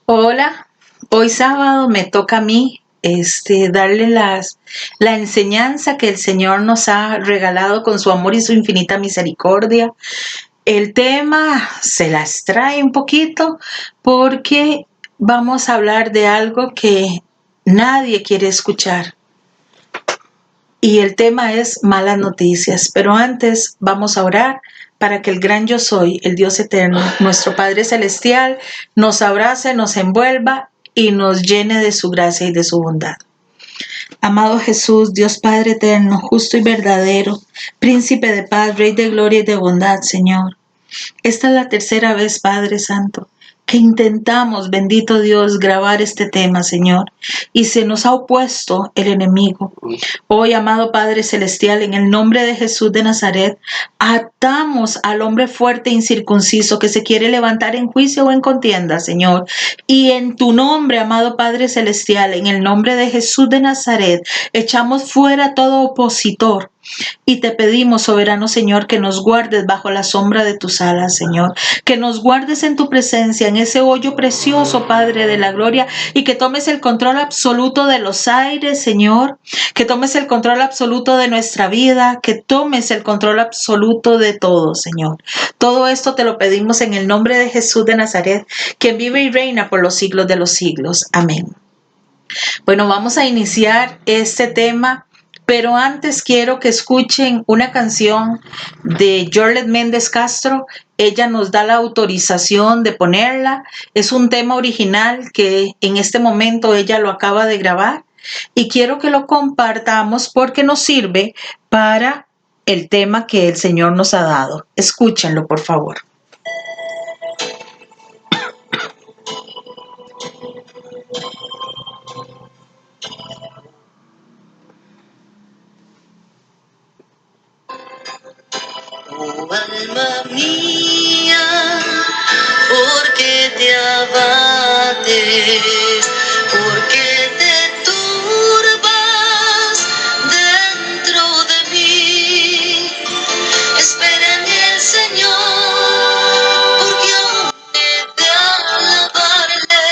Hola, hoy sábado me toca a mí darle la enseñanza que el Señor nos ha regalado con su amor y su infinita misericordia. El tema se las trae un poquito porque vamos a hablar de algo que nadie quiere escuchar. Y el tema es malas noticias. Pero antes vamos a orar para que el gran yo soy, el Dios eterno, nuestro Padre celestial, nos abrace, nos envuelva y nos llene de su gracia y de su bondad. Amado Jesús, Dios Padre eterno, justo y verdadero, príncipe de paz, rey de gloria y de bondad, Señor. Esta es la tercera vez, Padre Santo, que intentamos, bendito Dios, grabar este tema, Señor, y se nos ha opuesto el enemigo. Hoy, amado Padre Celestial, en el nombre de Jesús de Nazaret, atamos al hombre fuerte e incircunciso que se quiere levantar en juicio o en contienda, Señor. Y en tu nombre, amado Padre Celestial, en el nombre de Jesús de Nazaret, echamos fuera todo opositor. Y te pedimos, soberano Señor, que nos guardes bajo la sombra de tus alas, Señor. Que nos guardes en tu presencia, en ese hoyo precioso, Padre de la gloria, y que tomes el control absoluto de los aires, Señor. Que tomes el control absoluto de nuestra vida, que tomes el control absoluto de todo, Señor. Todo esto te lo pedimos en el nombre de Jesús de Nazaret, quien vive y reina por los siglos de los siglos. Amén. Bueno, vamos a iniciar este tema. Pero antes quiero que escuchen una canción de Jorlet Méndez Castro. Ella nos da la autorización de ponerla. Es un tema original que en este momento ella lo acaba de grabar. Y quiero que lo compartamos porque nos sirve para el tema que el Señor nos ha dado. Escúchenlo, por favor. Oh, alma mía, ¿por qué te abates? ¿Por qué te turbas dentro de mí? Espera en el Señor, porque aún he de alabarle,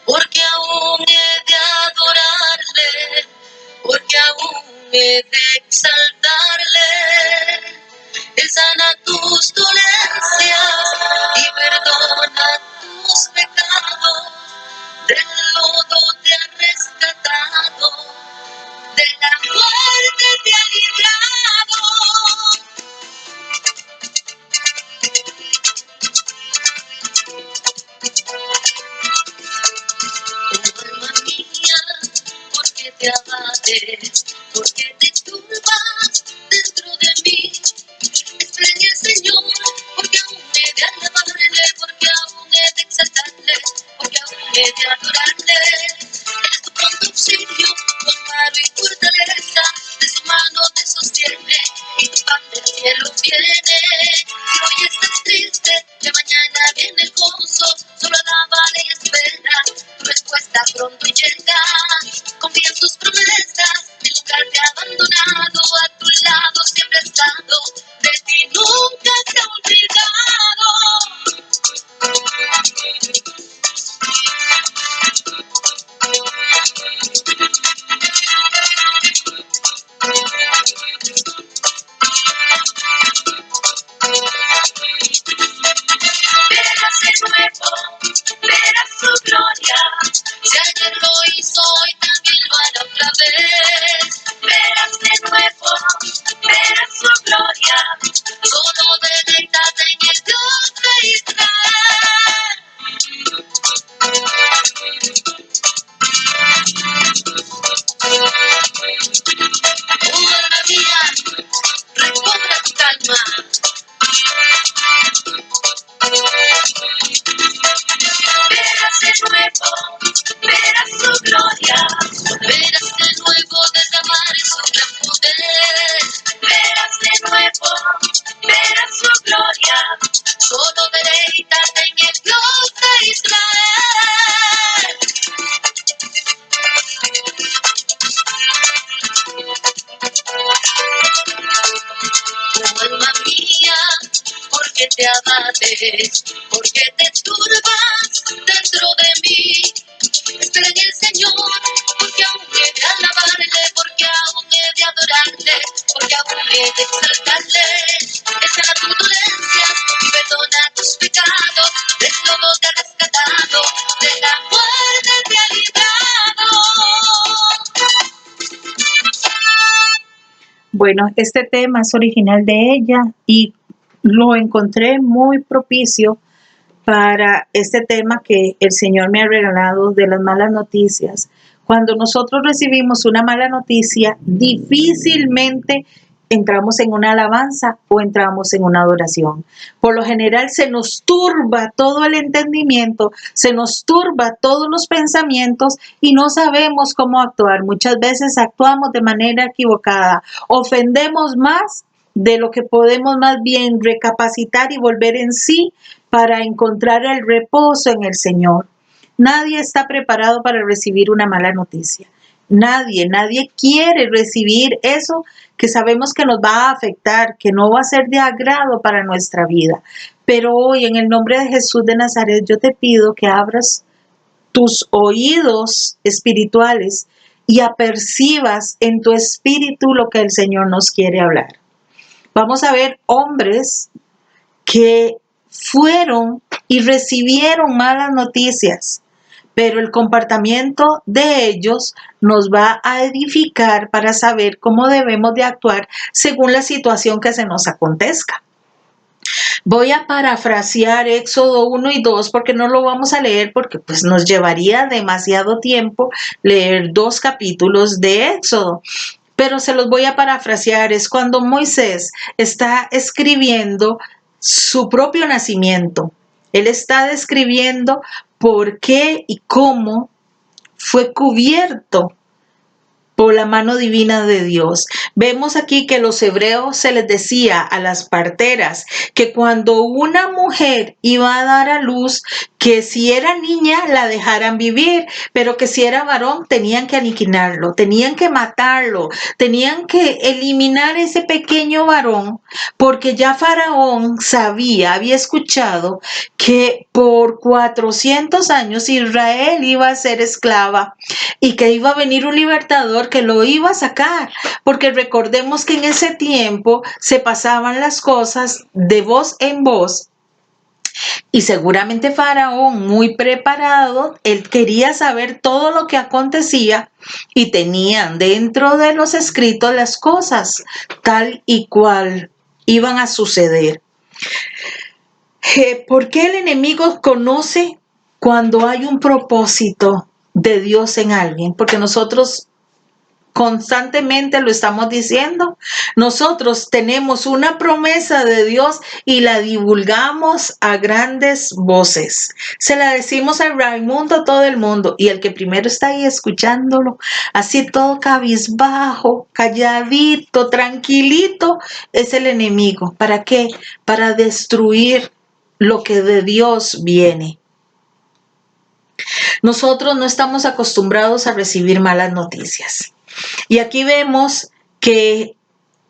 porque aún he de adorarle, porque aún he de exaltarle. Él sana tus dolencias y perdona tus pecados. Del lodo te ha rescatado, de la muerte te ha librado. Oh, alma mía, ¿por qué te abates? ¿Por qué te turbas dentro de mí? Espera en el Señor, porque aún he de alabarle, porque aún he de exaltarle, porque aún he de adorarle. Él es tu pronto auxilio, tu amparo y fortaleza, de su mano te sostiene y tu pan del cielo viene. Si hoy estás triste, que mañana viene el gozo, solo alábale y espera, tu respuesta pronto llega. Confía en sus promesas, en lugar de abandonado, a tu lado siempre ha estado, de ti nunca se ha olvidado. Verás de nuevo, verás su gloria. Si ayer lo hizo, hoy también lo hará otra vez. Verás de nuevo, verás su gloria. Solo deleítate en el Dios de Israel. Oh, alma mía, recobra tu calma. Verás de nuevo, verás su gloria. Verás de nuevo derramar su gran poder. Verás de nuevo, verás su gloria. Solo deleítate en el Dios de Israel. Oh, alma mía, ¿por qué te abates? ¿Por qué te turbas dentro de mí? de todo te ha rescatado, de la muerte te ha librado. Bueno, este tema es original de ella y lo encontré muy propicio para este tema que el Señor me ha regalado de las malas noticias. Cuando nosotros recibimos una mala noticia, difícilmente entramos en una alabanza o entramos en una adoración. Por lo general se nos turba todo el entendimiento, se nos turba todos los pensamientos y no sabemos cómo actuar. Muchas veces actuamos de manera equivocada, ofendemos más de lo que podemos más bien recapacitar y volver en sí para encontrar el reposo en el Señor. Nadie está preparado para recibir una mala noticia. Nadie quiere recibir eso que sabemos que nos va a afectar, que no va a ser de agrado para nuestra vida. Pero hoy, en el nombre de Jesús de Nazaret, yo te pido que abras tus oídos espirituales y apercibas en tu espíritu lo que el Señor nos quiere hablar. Vamos a ver hombres que fueron y recibieron malas noticias, pero el comportamiento de ellos nos va a edificar para saber cómo debemos de actuar según la situación que se nos acontezca. Voy a parafrasear Éxodo 1 y 2 porque no lo vamos a leer porque pues nos llevaría demasiado tiempo leer 2 capítulos de Éxodo. Pero se los voy a parafrasear. Es cuando Moisés está escribiendo su propio nacimiento. Él está describiendo por qué y cómo fue cubierto por la mano divina de Dios. Vemos aquí que los hebreos se les decía a las parteras que cuando una mujer iba a dar a luz, que si era niña la dejaran vivir, pero que si era varón tenían que aniquilarlo, tenían que matarlo, tenían que eliminar ese pequeño varón, porque ya Faraón sabía, había escuchado que por 400 años Israel iba a ser esclava y que iba a venir un libertador que lo iba a sacar, porque recordemos que en ese tiempo se pasaban las cosas de voz en voz y seguramente Faraón, muy preparado, él quería saber todo lo que acontecía y tenían dentro de los escritos las cosas tal y cual iban a suceder. ¿Por qué el enemigo conoce cuando hay un propósito de Dios en alguien? Porque nosotros constantemente lo estamos diciendo. Nosotros tenemos una promesa de Dios y la divulgamos a grandes voces. Se la decimos a Raimundo, a todo el mundo, y el que primero está ahí escuchándolo, así todo cabizbajo, calladito, tranquilito, es el enemigo. ¿Para qué? Para destruir lo que de Dios viene. Nosotros no estamos acostumbrados a recibir malas noticias. Y aquí vemos que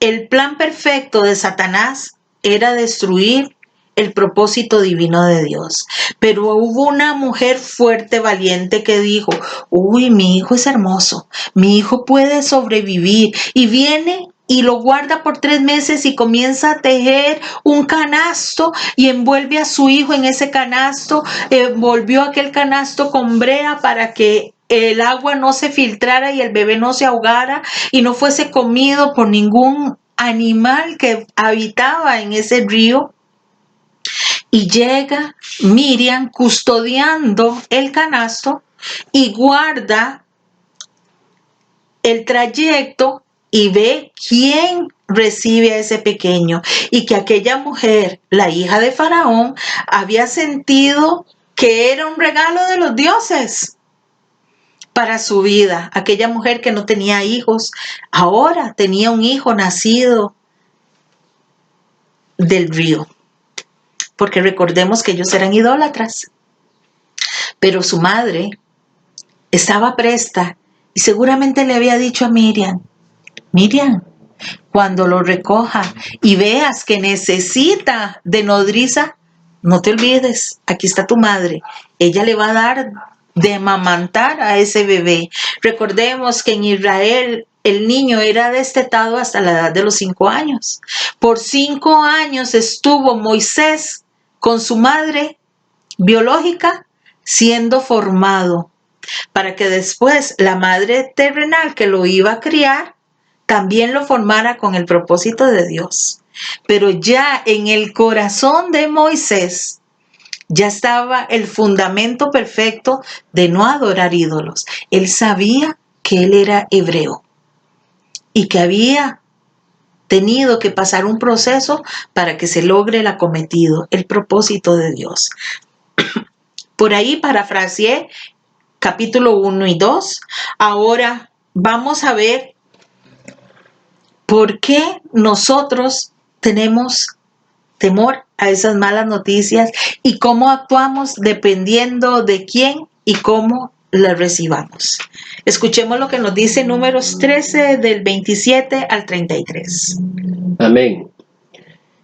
el plan perfecto de Satanás era destruir el propósito divino de Dios. Pero hubo una mujer fuerte, valiente, que dijo, uy, mi hijo es hermoso, mi hijo puede sobrevivir. Y viene y lo guarda por 3 meses y comienza a tejer un canasto y envuelve a su hijo en ese canasto, envolvió aquel canasto con brea para que el agua no se filtrara y el bebé no se ahogara y no fuese comido por ningún animal que habitaba en ese río. Y llega Miriam custodiando el canasto y guarda el trayecto y ve quién recibe a ese pequeño. Y que aquella mujer, la hija de Faraón, había sentido que era un regalo de los dioses para su vida. Aquella mujer que no tenía hijos, ahora tenía un hijo nacido del río. Porque recordemos que ellos eran idólatras. Pero su madre estaba presta y seguramente le había dicho a Miriam, Miriam, cuando lo recoja y veas que necesita de nodriza, no te olvides, aquí está tu madre. Ella le va a dar de amamantar a ese bebé. Recordemos que en Israel el niño era destetado hasta la edad de los 5 años. Por 5 años estuvo Moisés con su madre biológica siendo formado, para que después la madre terrenal que lo iba a criar también lo formara con el propósito de Dios. Pero ya en el corazón de Moisés ya estaba el fundamento perfecto de no adorar ídolos. Él sabía que él era hebreo y que había tenido que pasar un proceso para que se logre el acometido, el propósito de Dios. Por ahí parafraseé capítulo 1 y 2. Ahora vamos a ver por qué nosotros tenemos temor a esas malas noticias y cómo actuamos dependiendo de quién y cómo las recibamos. Escuchemos lo que nos dice Números 13 del 27 al 33. Amén.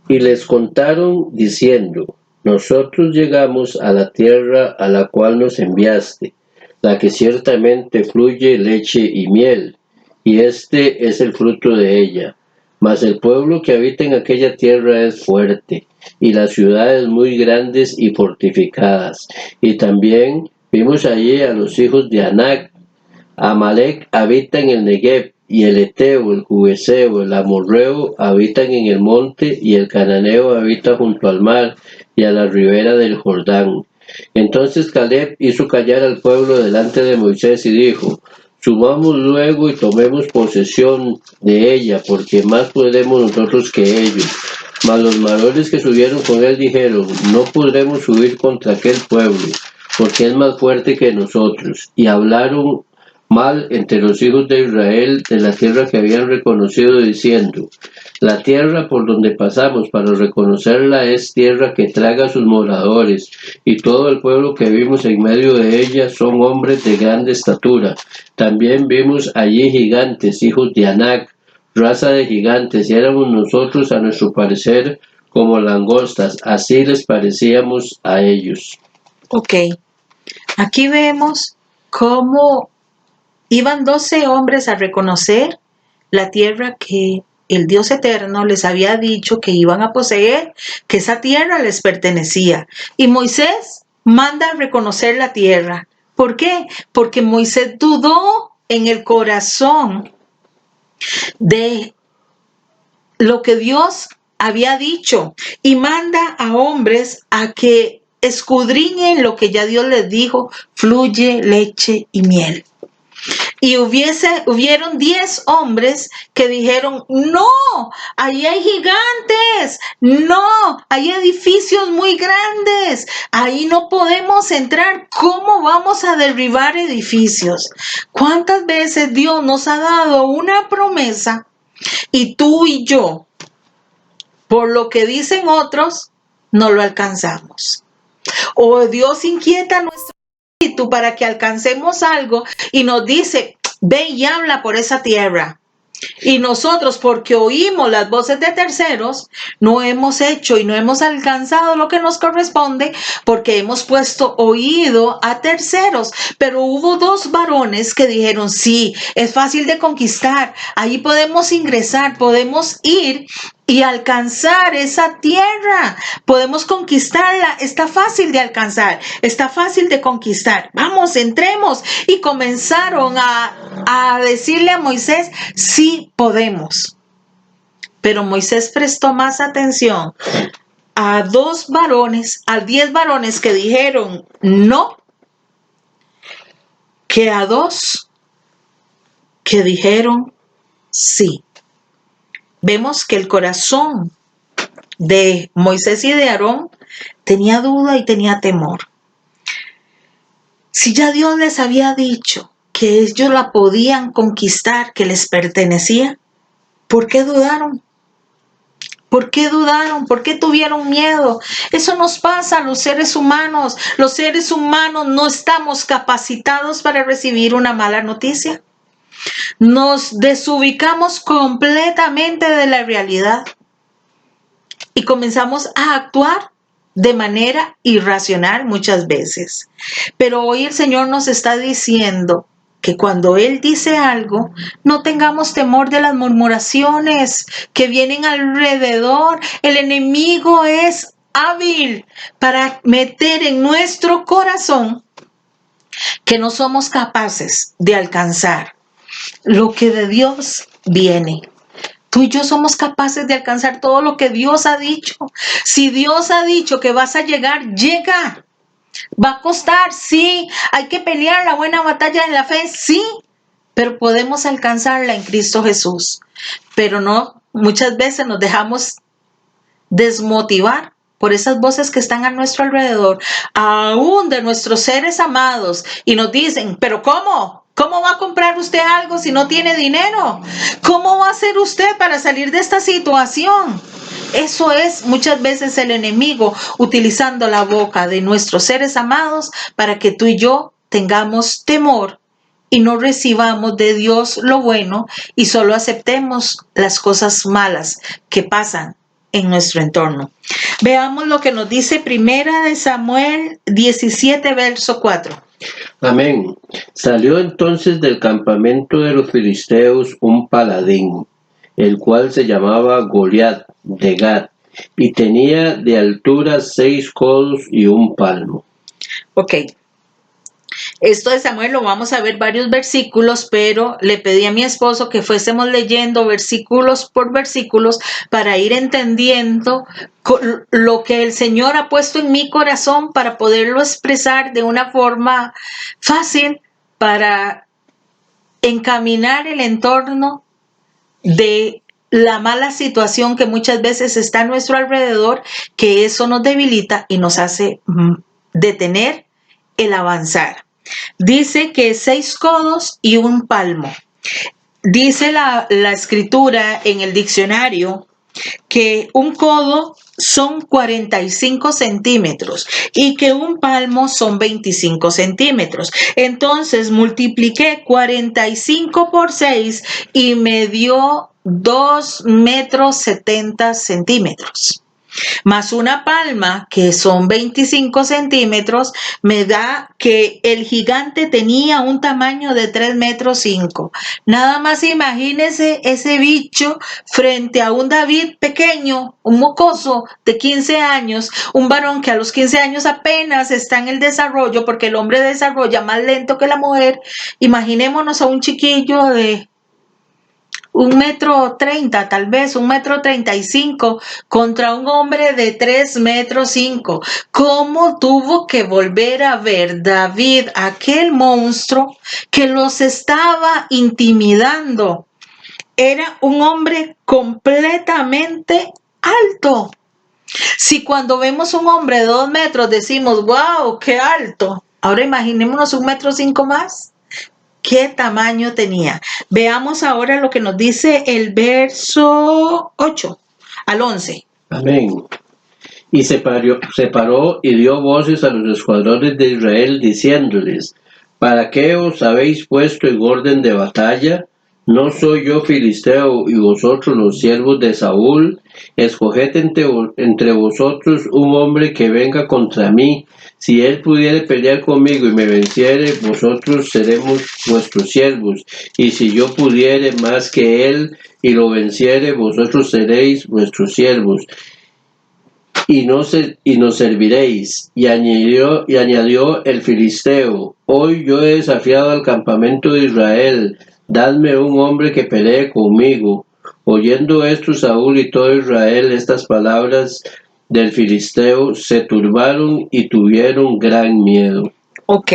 Y les contaron diciendo: nosotros llegamos a la tierra a la cual nos enviaste, la que ciertamente fluye leche y miel, y este es el fruto de ella. Mas el pueblo que habita en aquella tierra es fuerte, y las ciudades muy grandes y fortificadas. Y también vimos allí a los hijos de Anac. Amalec habita en el Negev, y el Eteo, el Jubeseo, el Amorreo habitan en el monte, y el Cananeo habita junto al mar y a la ribera del Jordán. Entonces Caleb hizo callar al pueblo delante de Moisés y dijo: subamos luego y tomemos posesión de ella, porque más podemos nosotros que ellos. Mas los varones que subieron con él dijeron: no podremos subir contra aquel pueblo, porque es más fuerte que nosotros. Y hablaron mal entre los hijos de Israel de la tierra que habían reconocido, diciendo: la tierra por donde pasamos para reconocerla es tierra que traga a sus moradores, y todo el pueblo que vimos en medio de ella son hombres de grande estatura. También vimos allí gigantes, hijos de Anac, raza de gigantes, y éramos nosotros a nuestro parecer como langostas, así les parecíamos a ellos. Ok, aquí vemos cómo iban 12 hombres a reconocer la tierra que el Dios eterno les había dicho que iban a poseer, que esa tierra les pertenecía. Y Moisés manda a reconocer la tierra. ¿Por qué? Porque Moisés dudó en el corazón de lo que Dios había dicho y manda a hombres a que escudriñen lo que ya Dios les dijo: fluye leche y miel. Y hubieron 10 hombres que dijeron: no, ahí hay gigantes, no, hay edificios muy grandes, ahí no podemos entrar, ¿cómo vamos a derribar edificios? ¿Cuántas veces Dios nos ha dado una promesa y tú y yo, por lo que dicen otros, no lo alcanzamos? O Dios inquieta nuestro espíritu para que alcancemos algo y nos dice: ve y habla por esa tierra. Y nosotros, porque oímos las voces de terceros, no hemos hecho y no hemos alcanzado lo que nos corresponde, porque hemos puesto oído a terceros. Pero hubo 2 varones que dijeron: sí, es fácil de conquistar, ahí podemos ingresar, podemos ir y alcanzar esa tierra, podemos conquistarla, está fácil de alcanzar, está fácil de conquistar, vamos, entremos. Y comenzaron a decirle a Moisés: sí podemos. Pero Moisés prestó más atención a 2 varones, a 10 varones que dijeron no, que a 2 que dijeron sí. Vemos que el corazón de Moisés y de Aarón tenía duda y tenía temor. Si ya Dios les había dicho que ellos la podían conquistar, que les pertenecía, ¿por qué dudaron? ¿Por qué dudaron? ¿Por qué tuvieron miedo? Eso nos pasa a los seres humanos. Los seres humanos no estamos capacitados para recibir una mala noticia. Nos desubicamos completamente de la realidad y comenzamos a actuar de manera irracional muchas veces. Pero hoy el Señor nos está diciendo que cuando Él dice algo, no tengamos temor de las murmuraciones que vienen alrededor. El enemigo es hábil para meter en nuestro corazón que no somos capaces de alcanzar lo que de Dios viene. Tú y yo somos capaces de alcanzar todo lo que Dios ha dicho. Si Dios ha dicho que vas a llegar, llega. Va a costar, sí. Hay que pelear la buena batalla en la fe, sí. Pero podemos alcanzarla en Cristo Jesús. Pero no, muchas veces nos dejamos desmotivar por esas voces que están a nuestro alrededor, aún de nuestros seres amados, y nos dicen, pero ¿cómo? ¿Cómo va a comprar usted algo si no tiene dinero? ¿Cómo va a hacer usted para salir de esta situación? Eso es muchas veces el enemigo utilizando la boca de nuestros seres amados para que tú y yo tengamos temor y no recibamos de Dios lo bueno y solo aceptemos las cosas malas que pasan en nuestro entorno. Veamos lo que nos dice Primera de Samuel 17, verso 4. Amén. Salió entonces del campamento de los filisteos un paladín, el cual se llamaba Goliat de Gat, y tenía de altura 6 codos y un palmo. Ok. Esto de Samuel lo vamos a ver varios versículos, pero le pedí a mi esposo que fuésemos leyendo versículos por versículos para ir entendiendo lo que el Señor ha puesto en mi corazón para poderlo expresar de una forma fácil para encaminar el entorno de la mala situación que muchas veces está a nuestro alrededor, que eso nos debilita y nos hace detener el avanzar. Dice que 6 codos y un palmo. Dice la escritura en el diccionario que un codo son 45 centímetros y que un palmo son 25 centímetros. Entonces multipliqué 45 por 6 y me dio 2 metros 70 centímetros. Más una palma, que son 25 centímetros, me da que el gigante tenía un tamaño de 3 metros 5. Nada más imagínese ese bicho frente a un David pequeño, un mocoso de 15 años, un varón que a los 15 años apenas está en el desarrollo, porque el hombre desarrolla más lento que la mujer. Imaginémonos a un chiquillo de 1,30 m, tal vez 1,35 m, contra un hombre de 3,5 m. ¿Cómo tuvo que volver a ver David aquel monstruo que los estaba intimidando? Era un hombre completamente alto. Si cuando vemos un hombre de 2 metros decimos, wow, qué alto, ahora imaginémonos 1,5 m más. ¿Qué tamaño tenía? Veamos ahora lo que nos dice el verso 8 al 11. Amén. Y se paró y dio voces a los escuadrones de Israel, diciéndoles, ¿para qué os habéis puesto en orden de batalla? ¿No soy yo filisteo y vosotros los siervos de Saúl? Escoged entre vosotros un hombre que venga contra mí. Si él pudiere pelear conmigo y me venciere, vosotros seremos vuestros siervos. Y si yo pudiere más que él y lo venciere, vosotros seréis vuestros siervos. Y nos serviréis. Y añadió el filisteo, hoy yo he desafiado al campamento de Israel, dadme un hombre que pelee conmigo. Oyendo esto Saúl y todo Israel estas palabras del filisteo, se turbaron y tuvieron gran miedo. Ok,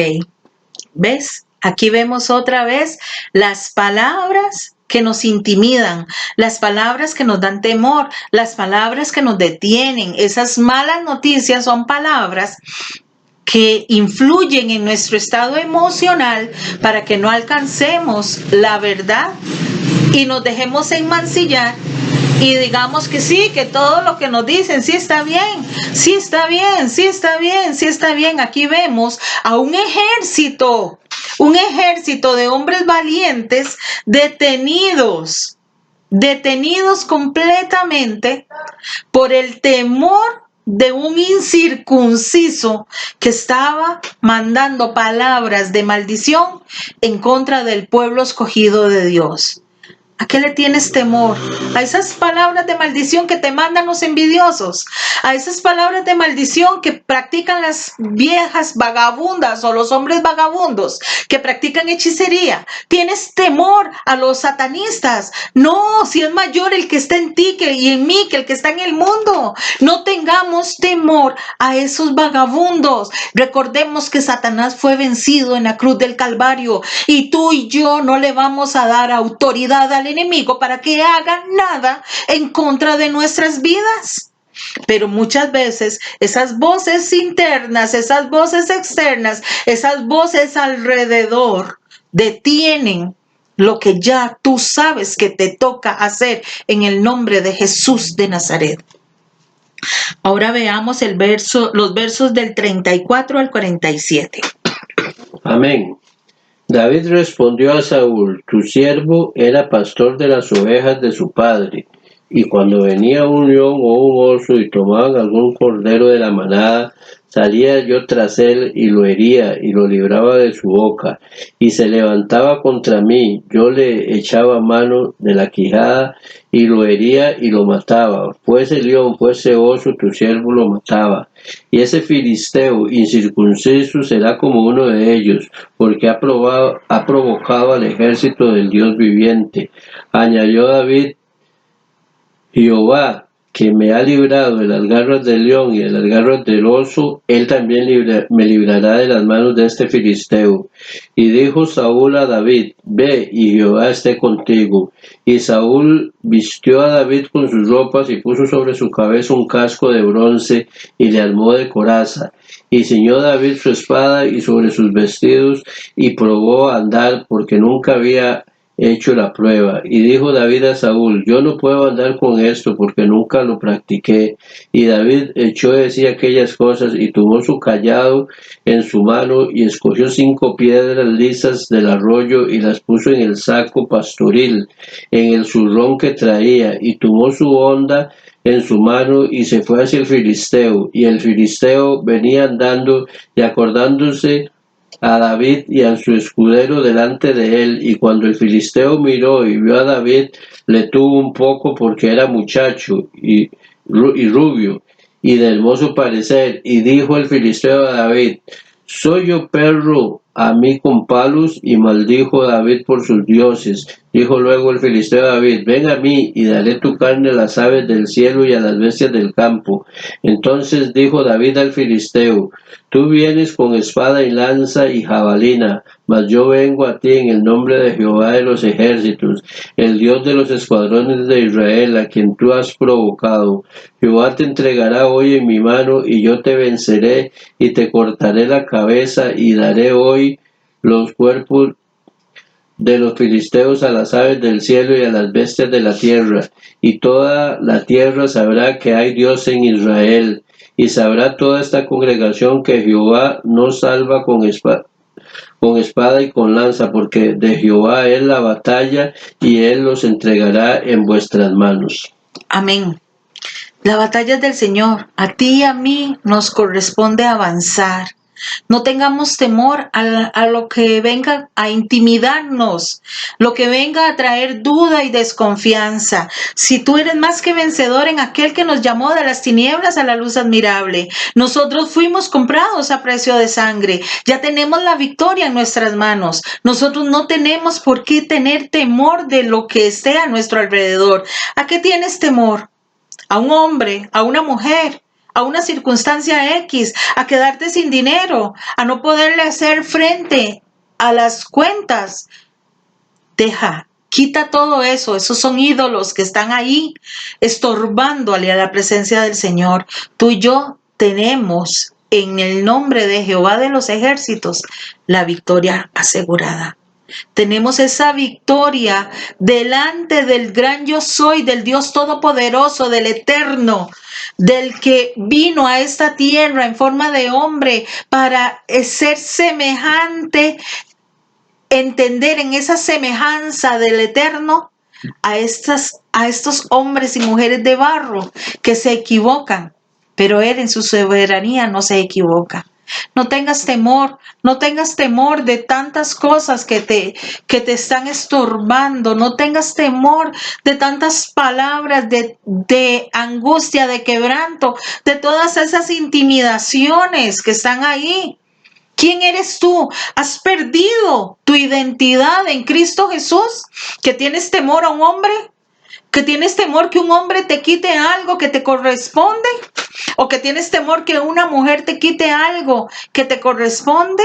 ¿ves? Aquí vemos otra vez las palabras que nos intimidan, las palabras que nos dan temor, las palabras que nos detienen. Esas malas noticias son palabras que influyen en nuestro estado emocional para que no alcancemos la verdad y nos dejemos enmancillar y digamos que sí, que todo lo que nos dicen sí está bien, sí está bien, sí está bien, sí está bien. Aquí vemos a un ejército de hombres valientes detenidos completamente por el temor de un incircunciso que estaba mandando palabras de maldición en contra del pueblo escogido de Dios. ¿A qué le tienes temor? A esas palabras de maldición que te mandan los envidiosos, a esas palabras de maldición que practican las viejas vagabundas o los hombres vagabundos que practican hechicería. ¿Tienes temor a los satanistas? No, si es mayor el que está en ti y en mí que el que está en el mundo. No tengamos temor a esos vagabundos. Recordemos que Satanás fue vencido en la cruz del Calvario y tú y yo no le vamos a dar autoridad al enemigo para que haga nada en contra de nuestras vidas. Pero muchas veces esas voces internas, esas voces externas, esas voces alrededor detienen lo que ya tú sabes que te toca hacer en el nombre de Jesús de Nazaret. Ahora veamos los versos del 34 al 47. Amén. David respondió a Saúl: tu siervo era pastor de las ovejas de su padre, y cuando venía un león o un oso y tomaban algún cordero de la manada, salía yo tras él y lo hería y lo libraba de su boca, y se levantaba contra mí, yo le echaba mano de la quijada y lo hería y lo mataba. Fuese león, fuese oso, tu siervo lo mataba. Y ese filisteo incircunciso será como uno de ellos, porque ha provocado al ejército del Dios viviente. Añadió David: Jehová, que me ha librado de las garras del león y de las garras del oso, él también me librará de las manos de este filisteo. Y dijo Saúl a David: ve, y Jehová esté contigo. Y Saúl vistió a David con sus ropas y puso sobre su cabeza un casco de bronce y le armó de coraza. Y ciñó David su espada y sobre sus vestidos, y probó a andar, porque nunca había hecho la prueba. Y dijo David a Saúl: yo no puedo andar con esto, porque nunca lo practiqué. Y David echó de sí aquellas cosas, y tomó su cayado en su mano, y escogió 5 piedras lisas del arroyo, y las puso en el saco pastoril, en el zurrón que traía, y tomó su honda en su mano, y se fue hacia el filisteo. Y el filisteo venía andando, y acordándose a David y a su escudero delante de él, y cuando el filisteo miró y vio a David, le tuvo un poco, porque era muchacho y rubio, y de hermoso parecer, y dijo el filisteo a David: ¿soy yo perro a mí con palos? Y maldijo David por sus dioses. Dijo luego el filisteo a David: ven a mí, y daré tu carne a las aves del cielo y a las bestias del campo. Entonces dijo David al filisteo: tú vienes con espada y lanza y jabalina, mas yo vengo a ti en el nombre de Jehová de los ejércitos, el Dios de los escuadrones de Israel, a quien tú has provocado. Jehová te entregará hoy en mi mano, y yo te venceré, y te cortaré la cabeza, y daré hoy los cuerpos de los filisteos a las aves del cielo y a las bestias de la tierra. Y toda la tierra sabrá que hay Dios en Israel. Y sabrá toda esta congregación que Jehová no salva con espada y con lanza, porque de Jehová es la batalla, y él los entregará en vuestras manos. Amén. La batalla es del Señor. A ti y a mí nos corresponde avanzar. No tengamos temor a lo que venga a intimidarnos, lo que venga a traer duda y desconfianza. Si tú eres más que vencedor en aquel que nos llamó de las tinieblas a la luz admirable, nosotros fuimos comprados a precio de sangre. Ya tenemos la victoria en nuestras manos. Nosotros no tenemos por qué tener temor de lo que esté a nuestro alrededor. ¿A qué tienes temor? ¿A un hombre? ¿A una mujer? ¿A una circunstancia X? ¿A quedarte sin dinero? ¿A no poderle hacer frente a las cuentas? Quita todo eso. Esos son ídolos que están ahí estorbándole a la presencia del Señor. Tú y yo tenemos en el nombre de Jehová de los ejércitos la victoria asegurada. Tenemos esa victoria delante del gran yo soy, del Dios todopoderoso, del eterno, del que vino a esta tierra en forma de hombre para ser semejante, entender en esa semejanza del eterno a estos hombres y mujeres de barro que se equivocan, pero él en su soberanía no se equivoca. No tengas temor, no tengas temor de tantas cosas que te están estorbando. No tengas temor de tantas palabras de angustia, de quebranto, de todas esas intimidaciones que están ahí. ¿Quién eres tú? ¿Has perdido tu identidad en Cristo Jesús? ¿Que tienes temor a un hombre? ¿Que tienes temor que un hombre te quite algo que te corresponde? ¿O que tienes temor que una mujer te quite algo que te corresponde?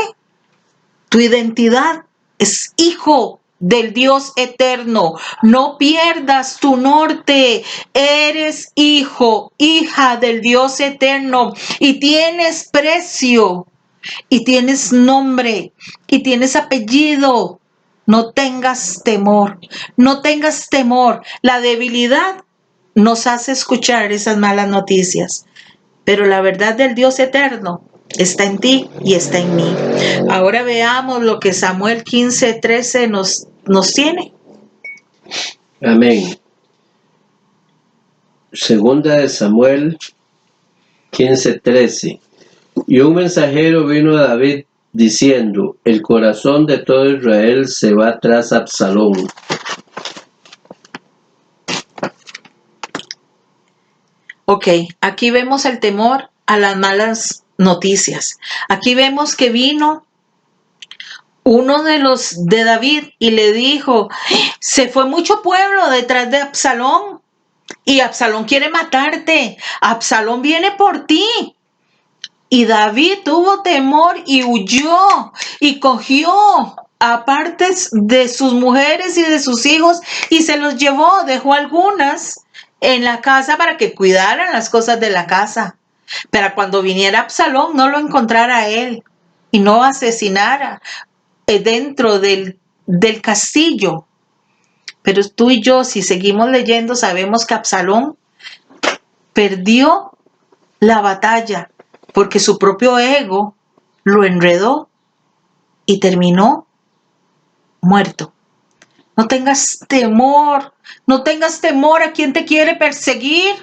Tu identidad es hijo del Dios eterno. No pierdas tu norte. Eres hijo, hija del Dios eterno y tienes precio y tienes nombre y tienes apellido. No tengas temor, no tengas temor. La debilidad nos hace escuchar esas malas noticias, pero la verdad del Dios eterno está en ti y está en mí. Ahora veamos lo que Samuel 15:13 nos tiene. Amén. Segunda de Samuel 15:13. Y un mensajero vino a David diciendo: el corazón de todo Israel se va tras Absalón. Ok, aquí vemos el temor a las malas noticias. Aquí vemos que vino uno de los de David y le dijo: se fue mucho pueblo detrás de Absalón y Absalón quiere matarte. Absalón viene por ti. Y David tuvo temor y huyó y cogió a partes de sus mujeres y de sus hijos y se los llevó, dejó algunas en la casa para que cuidaran las cosas de la casa. Pero cuando viniera Absalón no lo encontrara a él y no asesinara dentro del castillo. Pero tú y yo, si seguimos leyendo, sabemos que Absalón perdió la batalla porque su propio ego lo enredó y terminó muerto. No tengas temor, no tengas temor a quien te quiere perseguir.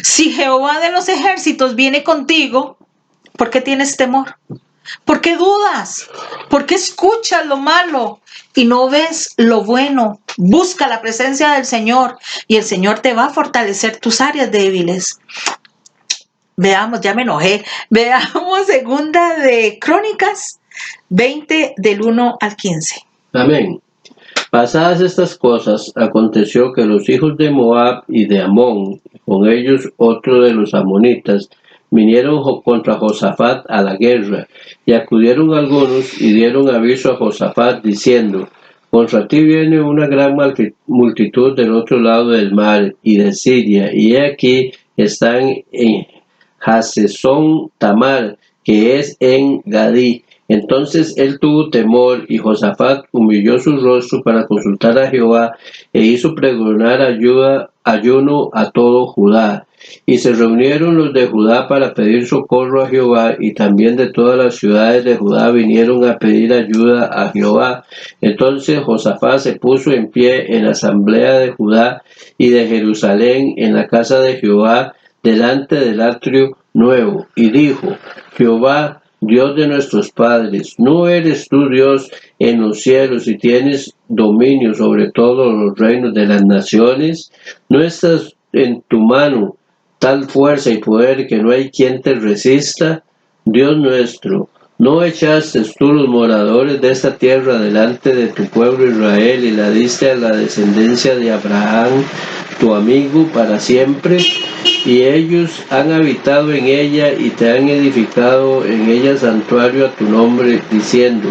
Si Jehová de los ejércitos viene contigo, ¿por qué tienes temor? ¿Por qué dudas? ¿Por qué escuchas lo malo y no ves lo bueno? Busca la presencia del Señor y el Señor te va a fortalecer tus áreas débiles. Veamos, ya me enojé. Veamos segunda de Crónicas 20 del 1 al 15. Amén. Pasadas estas cosas, aconteció que los hijos de Moab y de Amón, con ellos otro de los amonitas, vinieron contra Josafat a la guerra, y acudieron algunos y dieron aviso a Josafat, diciendo: contra ti viene una gran multitud del otro lado del mar y de Siria, y he aquí están en Hasezón Tamar, que es en Gadí. Entonces él tuvo temor, y Josafat humilló su rostro para consultar a Jehová, e hizo pregonar ayuno a todo Judá. Y se reunieron los de Judá para pedir socorro a Jehová, y también de todas las ciudades de Judá vinieron a pedir ayuda a Jehová. Entonces Josafat se puso en pie en la asamblea de Judá y de Jerusalén, en la casa de Jehová, delante del atrio nuevo, y dijo: Jehová, Dios de nuestros padres, ¿no eres tú Dios en los cielos y tienes dominio sobre todos los reinos de las naciones? ¿No estás en tu mano tal fuerza y poder que no hay quien te resista? Dios nuestro, ¿no echaste tú los moradores de esta tierra delante de tu pueblo Israel y la diste a la descendencia de Abraham, tu amigo, para siempre? Y ellos han habitado en ella y te han edificado en ella santuario a tu nombre, diciendo: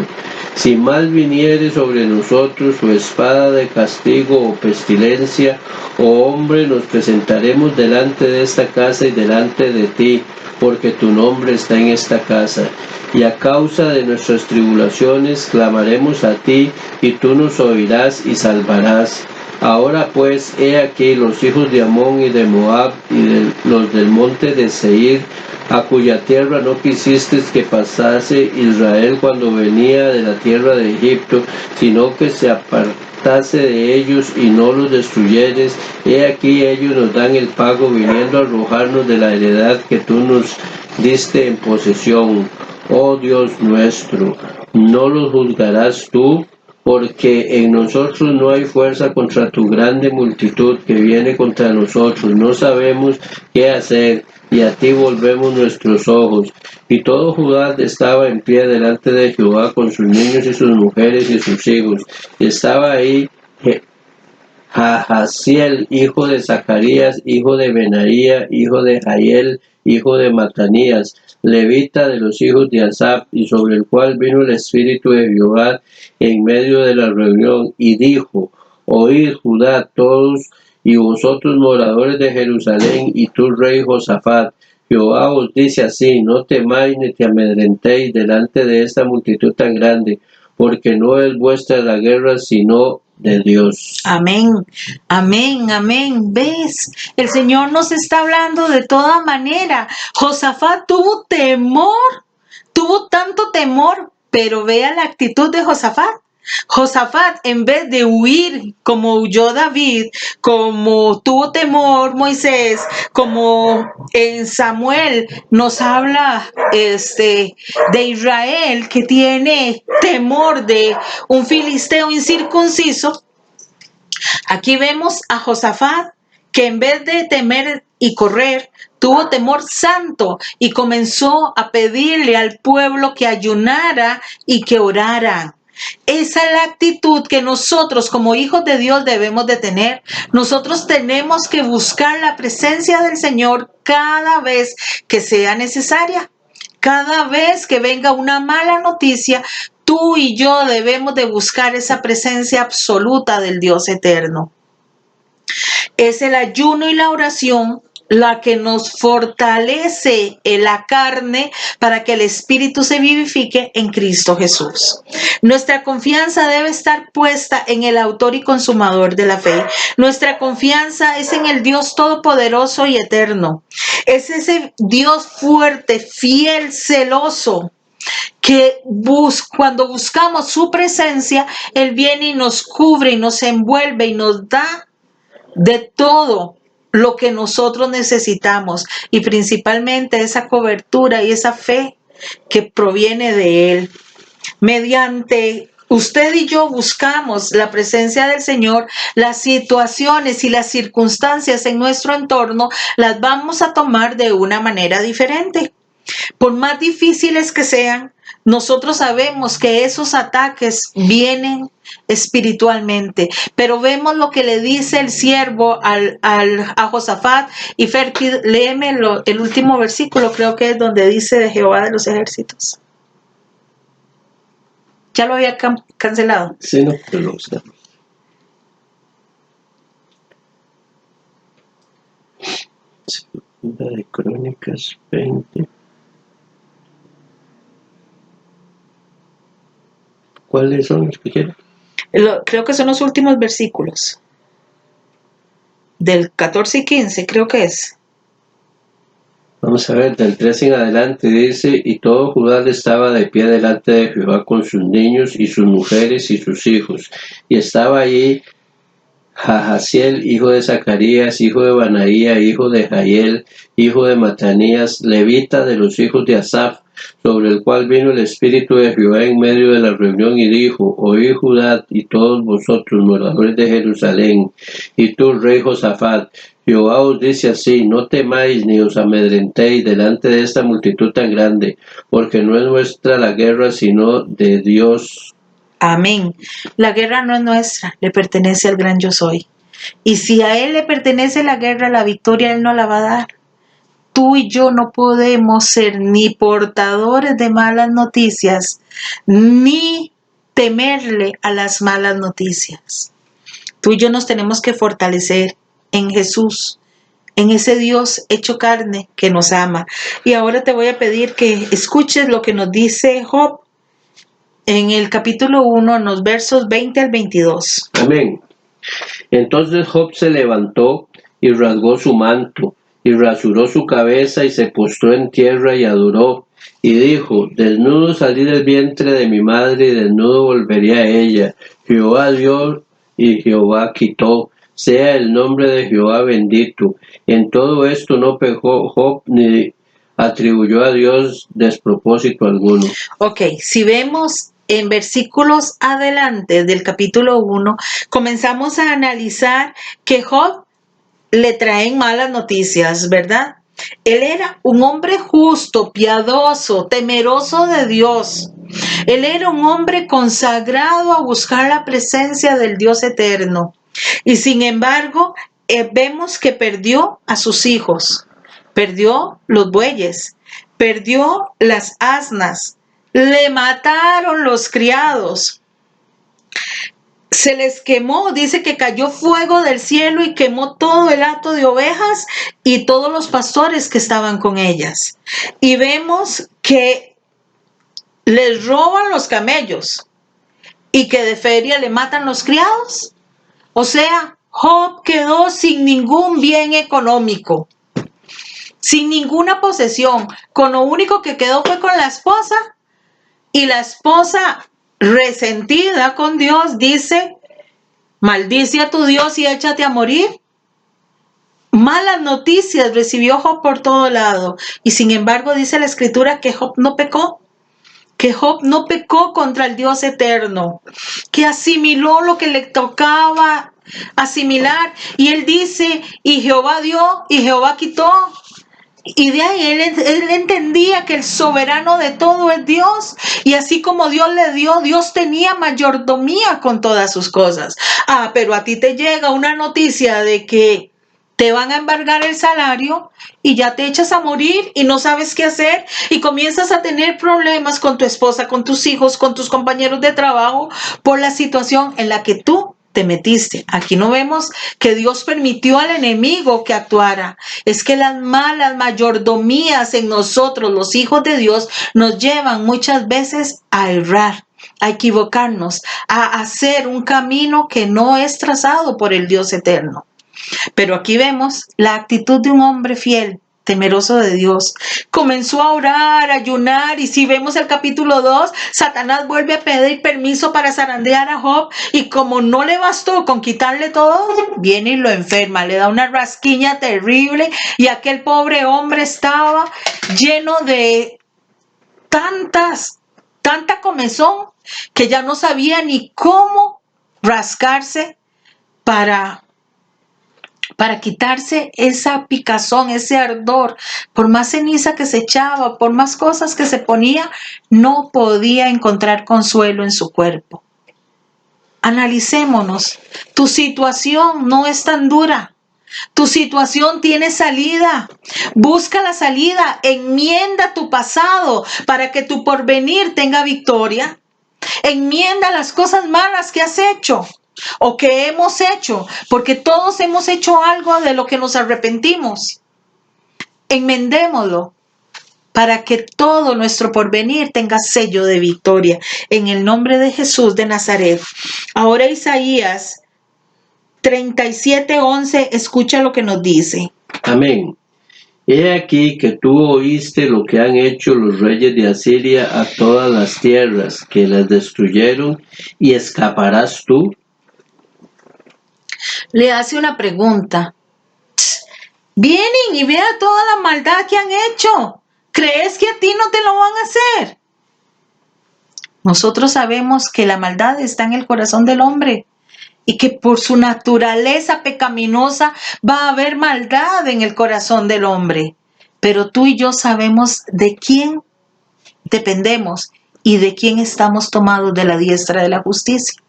si mal viniere sobre nosotros o espada de castigo o pestilencia o hombre, nos presentaremos delante de esta casa y delante de ti, porque tu nombre está en esta casa. Y a causa de nuestras tribulaciones clamaremos a ti, y tú nos oirás y salvarás. Ahora pues, he aquí los hijos de Amón y de Moab y de los del monte de Seir, a cuya tierra no quisiste que pasase Israel cuando venía de la tierra de Egipto, sino que se apartase de ellos y no los destruyeres. He aquí ellos nos dan el pago, viniendo a arrojarnos de la heredad que tú nos diste en posesión. oh Dios nuestro, ¿no los juzgarás tú? Porque en nosotros no hay fuerza contra tu grande multitud que viene contra nosotros. No sabemos qué hacer, y a ti volvemos nuestros ojos. Y todo Judá estaba en pie delante de Jehová con sus niños y sus mujeres y sus hijos. Y estaba ahí Jahaziel, hijo de Zacarías, hijo de Benaía, hijo de Jael, hijo de Matanías, levita de los hijos de Asaf, y sobre el cual vino el Espíritu de Jehová en medio de la reunión, y dijo: Oíd, Judá, todos, y vosotros moradores de Jerusalén, y tú, rey Josafat, Jehová os dice así: no temáis ni te amedrentéis delante de esta multitud tan grande, porque no es vuestra la guerra, sino de Dios. Amén, amén, amén. ¿Ves? El Señor nos está hablando de toda manera. Josafat tuvo temor, tuvo tanto temor, pero vea la actitud de Josafat. Josafat, en vez de huir como huyó David, como tuvo temor Moisés, como en Samuel nos habla de Israel que tiene temor de un filisteo incircunciso, aquí vemos a Josafat que en vez de temer y correr, tuvo temor santo y comenzó a pedirle al pueblo que ayunara y que orara. Esa es la actitud que nosotros como hijos de Dios debemos de tener. Nosotros tenemos que buscar la presencia del Señor cada vez que sea necesaria. Cada vez que venga una mala noticia, tú y yo debemos de buscar esa presencia absoluta del Dios eterno. Es el ayuno y la oración la que nos fortalece en la carne para que el espíritu se vivifique en Cristo Jesús. Nuestra confianza debe estar puesta en el autor y consumador de la fe. Nuestra confianza es en el Dios todopoderoso y eterno. Es ese Dios fuerte, fiel, celoso, que cuando buscamos su presencia, Él viene y nos cubre y nos envuelve y nos da de todo lo que nosotros necesitamos, y principalmente esa cobertura y esa fe que proviene de Él. Mediante usted y yo buscamos la presencia del Señor, las situaciones y las circunstancias en nuestro entorno las vamos a tomar de una manera diferente. Por más difíciles que sean, nosotros sabemos que esos ataques vienen espiritualmente, pero vemos lo que le dice el siervo a Josafat. Y Ferti, léeme el último versículo, creo que es donde dice de Jehová de los ejércitos. Ya lo había cancelado. Sí, no, pero lo buscamos. Segunda de Crónicas 20. ¿Cuáles son los que quiero? Creo que son los últimos versículos. Del 14 y 15, creo que es. Vamos a ver, del 13 en adelante dice: y todo Judá estaba de pie delante de Jehová con sus niños y sus mujeres y sus hijos. Y estaba allí Jahaziel, hijo de Zacarías, hijo de Benaía, hijo de Jael, hijo de Matanías, levita de los hijos de Asaf, sobre el cual vino el Espíritu de Jehová en medio de la reunión, y dijo: Oíd, Judá, y todos vosotros, moradores de Jerusalén, y tú, rey Josafat, Jehová os dice así: no temáis ni os amedrentéis delante de esta multitud tan grande, porque no es nuestra la guerra, sino de Dios. Amén. La guerra no es nuestra, le pertenece al gran yo soy. Y si a Él le pertenece la guerra, la victoria Él no la va a dar. Tú y yo no podemos ser ni portadores de malas noticias, ni temerle a las malas noticias. Tú y yo nos tenemos que fortalecer en Jesús, en ese Dios hecho carne que nos ama. Y ahora te voy a pedir que escuches lo que nos dice Job en el capítulo 1, en los versos 20 al 22. Amén. Entonces Job se levantó y rasgó su manto, y rasuró su cabeza, y se postró en tierra y adoró, y dijo: desnudo salí del vientre de mi madre, y desnudo volveré a ella. Jehová dio y Jehová quitó, sea el nombre de Jehová bendito. En todo esto no pecó Job, ni atribuyó a Dios despropósito alguno. Ok, si vemos en versículos adelante del capítulo 1, comenzamos a analizar que Job le traen malas noticias, ¿verdad? Él era un hombre justo, piadoso, temeroso de Dios. Él era un hombre consagrado a buscar la presencia del Dios eterno. Y sin embargo, vemos que perdió a sus hijos, perdió los bueyes, perdió las asnas, le mataron los criados. Se les quemó, dice que cayó fuego del cielo y quemó todo el hato de ovejas y todos los pastores que estaban con ellas. Y vemos que les roban los camellos y que de feria le matan los criados. O sea, Job quedó sin ningún bien económico, sin ninguna posesión. Con lo único que quedó fue con la esposa, y la esposa, resentida con Dios, dice: maldice a tu Dios y échate a morir. Malas noticias recibió Job por todo lado. Y sin embargo dice la escritura que Job no pecó. Que Job no pecó contra el Dios eterno. Que asimiló lo que le tocaba asimilar. Y él dice: y Jehová dio y Jehová quitó. Y de ahí él entendía que el soberano de todo es Dios. Y así como Dios le dio, Dios tenía mayordomía con todas sus cosas. Ah, pero a ti te llega una noticia de que te van a embargar el salario y ya te echas a morir y no sabes qué hacer y comienzas a tener problemas con tu esposa, con tus hijos, con tus compañeros de trabajo por la situación en la que tú te metiste. Aquí no vemos que Dios permitió al enemigo que actuara. Es que las malas mayordomías en nosotros, los hijos de Dios, nos llevan muchas veces a errar, a equivocarnos, a hacer un camino que no es trazado por el Dios eterno. Pero aquí vemos la actitud de un hombre fiel, temeroso de Dios. Comenzó a orar, a ayunar, y si vemos el capítulo 2, Satanás vuelve a pedir permiso para zarandear a Job, y como no le bastó con quitarle todo, viene y lo enferma, le da una rasquiña terrible, y aquel pobre hombre estaba lleno de tanta comezón, que ya no sabía ni cómo rascarse para quitarse esa picazón, ese ardor. Por más ceniza que se echaba, por más cosas que se ponía, no podía encontrar consuelo en su cuerpo. Analicémonos. Tu situación no es tan dura. Tu situación tiene salida. Busca la salida. Enmienda tu pasado para que tu porvenir tenga victoria. Enmienda las cosas malas que has hecho o que hemos hecho, porque todos hemos hecho algo de lo que nos arrepentimos. Enmendémoslo para que todo nuestro porvenir tenga sello de victoria, en el nombre de Jesús de Nazaret. Ahora Isaías 37:11, escucha lo que nos dice. Amén. He aquí que tú oíste lo que han hecho los reyes de Asiria a todas las tierras que las destruyeron, y escaparás tú. Le hace una pregunta. Vienen y vean toda la maldad que han hecho. ¿Crees que a ti no te lo van a hacer? Nosotros sabemos que la maldad está en el corazón del hombre y que por su naturaleza pecaminosa va a haber maldad en el corazón del hombre. Pero tú y yo sabemos de quién dependemos y de quién estamos tomados de la diestra de la justicia.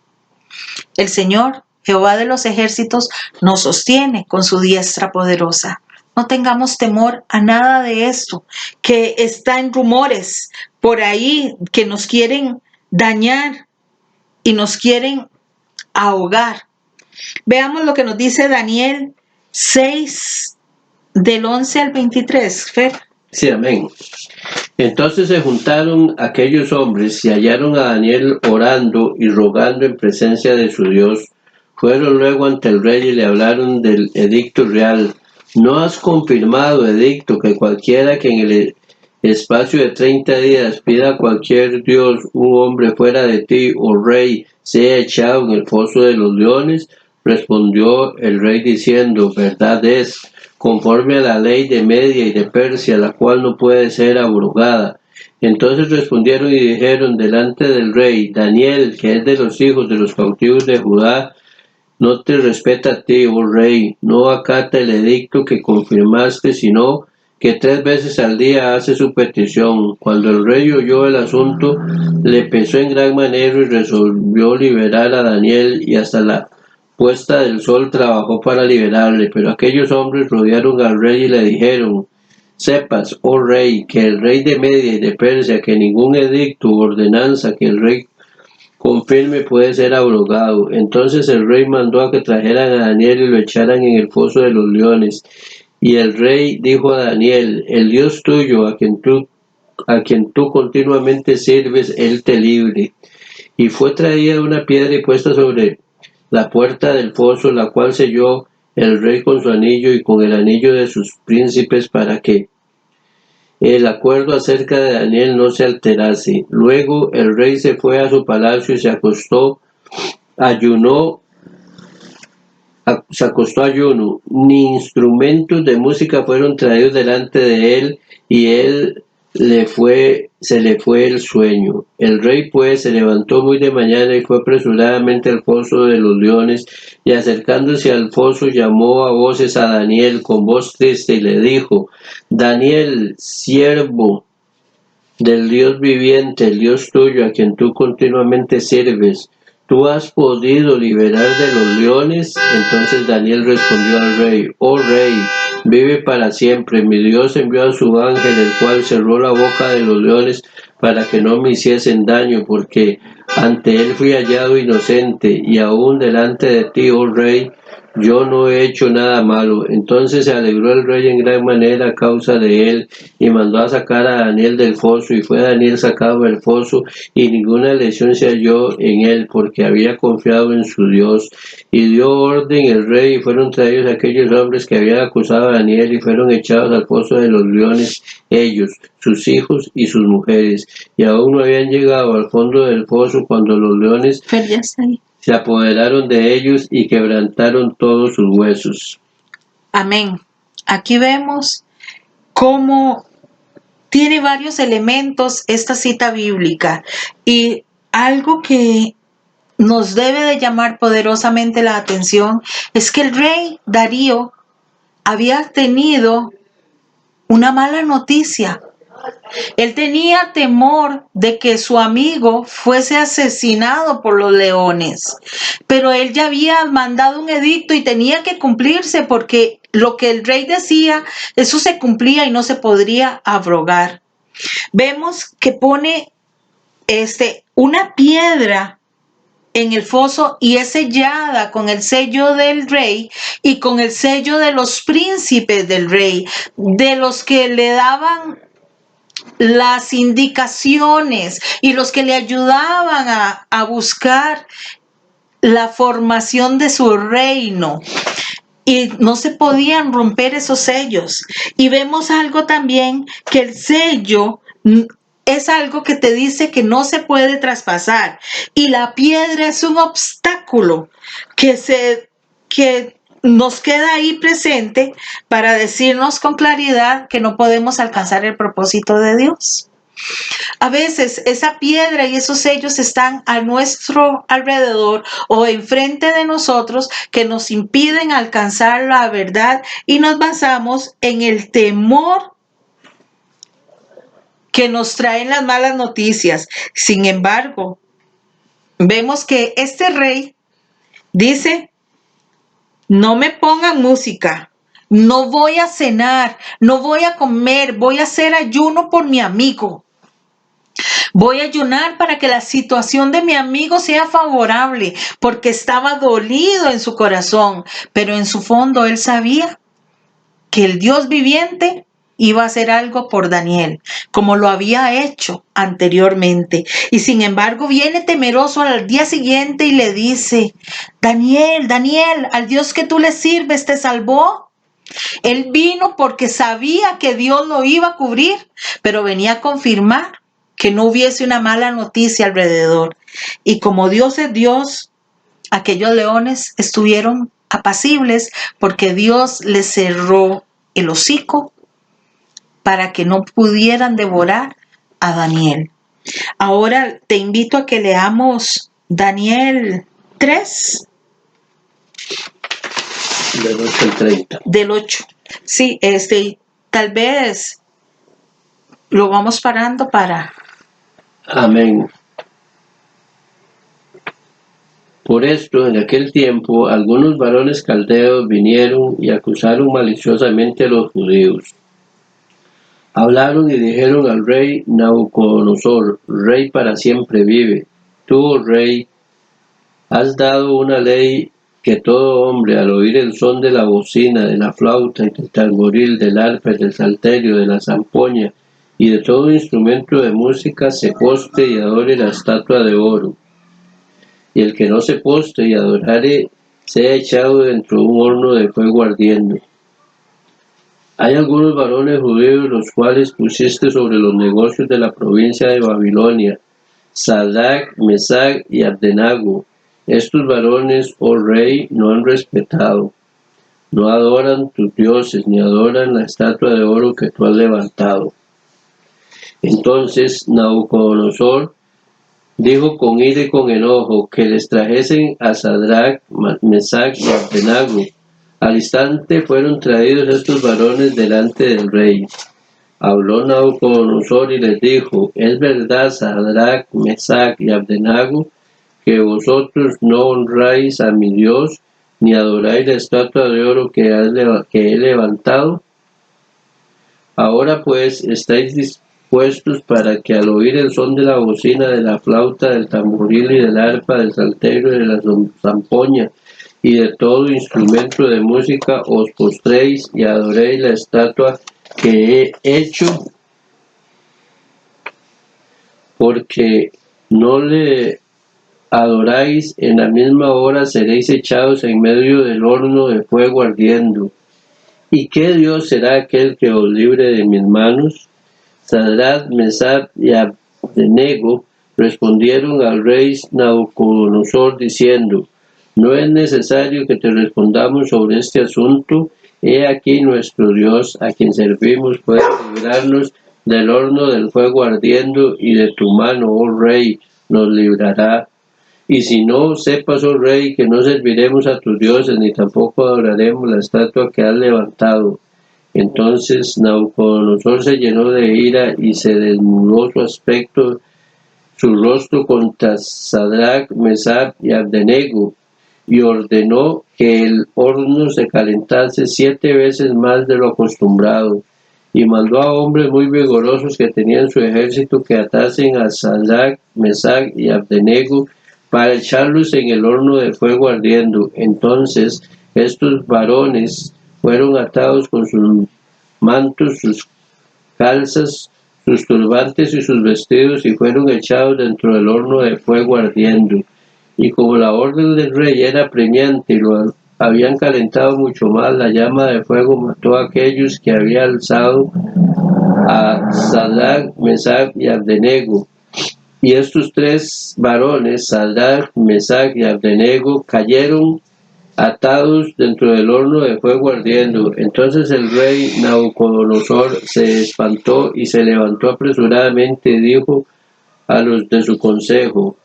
El Señor, Jehová de los ejércitos, nos sostiene con su diestra poderosa. No tengamos temor a nada de esto, que está en rumores por ahí, que nos quieren dañar y nos quieren ahogar. Veamos lo que nos dice Daniel 6, del 11 al 23. Fer. Sí, amén. Entonces se juntaron aquellos hombres y hallaron a Daniel orando y rogando en presencia de su Dios. Fueron luego ante el rey y le hablaron del edicto real. ¿No has confirmado, edicto, que cualquiera que en el espacio de 30 días pida a cualquier dios un hombre fuera de ti, oh rey, sea echado en el foso de los leones? Respondió el rey diciendo: verdad es. conforme a la ley de Media y de Persia, la cual no puede ser abrogada. Entonces respondieron y dijeron delante del rey: Daniel, que es de los hijos de los cautivos de Judá, no te respeta a ti, oh rey, no acata el edicto que confirmaste, sino que 3 veces al día hace su petición. Cuando el rey oyó el asunto, le pesó en gran manera y resolvió liberar a Daniel, y hasta la puesta del sol trabajó para liberarle. Pero aquellos hombres rodearon al rey y le dijeron: Sepas, oh rey, que el rey de Media y de Persia, que ningún edicto u ordenanza que el rey confirme puede ser abrogado. Entonces el rey mandó a que trajeran a Daniel y lo echaran en el foso de los leones. Y el rey dijo a Daniel: El Dios tuyo, a quien tú continuamente sirves, él te libre. Y fue traída una piedra y puesta sobre la puerta del foso, la cual selló el rey con su anillo y con el anillo de sus príncipes, para que el acuerdo acerca de Daniel no se alterase. Luego el rey se fue a su palacio y ayunó, se acostó ayuno. Ni instrumentos de música fueron traídos delante de él, y se le fue el sueño. El rey pues se levantó muy de mañana y fue apresuradamente al foso de los leones, y acercándose al foso llamó a voces a Daniel con voz triste y le dijo: Daniel, siervo del Dios viviente, el Dios tuyo, a quien tú continuamente sirves, ¿tú has podido liberar de los leones? Entonces Daniel respondió al rey: Oh rey, vive para siempre. Mi Dios envió a su ángel, el cual cerró la boca de los leones para que no me hiciesen daño, porque ante él fui hallado inocente, y aún delante de ti, oh rey, yo no he hecho nada malo. Entonces se alegró el rey en gran manera a causa de él, y mandó a sacar a Daniel del foso. Y fue Daniel sacado del foso, y ninguna lesión se halló en él, porque había confiado en su Dios. Y dio orden el rey, y fueron traídos aquellos hombres que habían acusado a Daniel, y fueron echados al foso de los leones, ellos, sus hijos y sus mujeres. Y aún no habían llegado al fondo del foso cuando los leones Fer, ya está ahí. se apoderaron de ellos y quebrantaron todos sus huesos. Amén. Aquí vemos cómo tiene varios elementos esta cita bíblica, y algo que nos debe de llamar poderosamente la atención es que el rey Darío había tenido una mala noticia. Él tenía temor de que su amigo fuese asesinado por los leones, pero él ya había mandado un edicto y tenía que cumplirse, porque lo que el rey decía, eso se cumplía y no se podría abrogar. Vemos que pone una piedra en el foso y es sellada con el sello del rey y con el sello de los príncipes del rey, de los que le daban las indicaciones y los que le ayudaban a buscar la formación de su reino. Y no se podían romper esos sellos. Y vemos algo también, que el sello es algo que te dice que no se puede traspasar. Y la piedra es un obstáculo que nos queda ahí presente para decirnos con claridad que no podemos alcanzar el propósito de Dios. A veces esa piedra y esos sellos están a nuestro alrededor o enfrente de nosotros, que nos impiden alcanzar la verdad, y nos basamos en el temor que nos traen las malas noticias. Sin embargo, vemos que este rey dice: no me pongan música, no voy a cenar, no voy a comer, voy a hacer ayuno por mi amigo. Voy a ayunar para que la situación de mi amigo sea favorable, porque estaba dolido en su corazón, pero en su fondo él sabía que el Dios viviente iba a hacer algo por Daniel, como lo había hecho anteriormente. Y sin embargo viene temeroso al día siguiente y le dice: Daniel, Daniel, al Dios que tú le sirves te salvó. Él vino porque sabía que Dios lo iba a cubrir, pero venía a confirmar que no hubiese una mala noticia alrededor. Y como Dios es Dios, aquellos leones estuvieron apacibles porque Dios les cerró el hocico para que no pudieran devorar a Daniel. Ahora te invito a que leamos Daniel 3, Del 8 al 30. del 8. Sí, tal vez lo vamos parando para... Amén. Por esto, en aquel tiempo, algunos varones caldeos vinieron y acusaron maliciosamente a los judíos. Hablaron y dijeron al rey Nabucodonosor: Rey para siempre vive. Tú, oh rey, has dado una ley que todo hombre, al oír el son de la bocina, de la flauta y del tamboril, del arpa, del salterio, de la zampoña y de todo instrumento de música, se poste y adore la estatua de oro. Y el que no se poste y adorare, sea echado dentro de un horno de fuego ardiendo. Hay algunos varones judíos los cuales pusiste sobre los negocios de la provincia de Babilonia, Sadrach, Mesach y Abdenago. Estos varones, oh rey, no han respetado, no adoran tus dioses, ni adoran la estatua de oro que tú has levantado. Entonces Nabucodonosor dijo con ira y con enojo que les trajesen a Sadrach, Mesach y Abdenago. Al instante fueron traídos estos varones delante del rey. Habló Nabucodonosor y les dijo: Es verdad, Sadrach, Mesach y Abdenago, que vosotros no honráis a mi Dios, ni adoráis la estatua de oro que he levantado. Ahora pues estáis dispuestos para que al oír el son de la bocina, de la flauta, del tamboril y del arpa, del salterio y de la zampoña y de todo instrumento de música, os postréis y adoréis la estatua que he hecho, porque no le adoráis, en la misma hora seréis echados en medio del horno de fuego ardiendo. ¿Y qué Dios será aquel que os libre de mis manos? Sadrach, Mesach y Abdenego respondieron al rey Nabucodonosor diciendo: No es necesario que te respondamos sobre este asunto. He aquí nuestro Dios, a quien servimos, puede librarnos del horno del fuego ardiendo, y de tu mano, oh rey, nos librará. Y si no, sepas, oh rey, que no serviremos a tus dioses, ni tampoco adoraremos la estatua que has levantado. Entonces Nabucodonosor se llenó de ira y se desnudó su rostro contra Sadrach, Mesach y Abdenego, y ordenó que el horno se calentase 7 veces más de lo acostumbrado, y mandó a hombres muy vigorosos que tenían su ejército que atasen a Sadrach, Mesach y Abdenego para echarlos en el horno de fuego ardiendo. Entonces estos varones fueron atados con sus mantos, sus calzas, sus turbantes y sus vestidos, y fueron echados dentro del horno de fuego ardiendo. Y como la orden del rey era apremiante y lo habían calentado mucho más, la llama de fuego mató a aquellos que había alzado a Sadrach, Mesach y Abdenego. Y estos 3 varones, Sadrach, Mesach y Abdenego, cayeron atados dentro del horno de fuego ardiendo. Entonces el rey Nabucodonosor se espantó y se levantó apresuradamente y dijo a los de su consejo: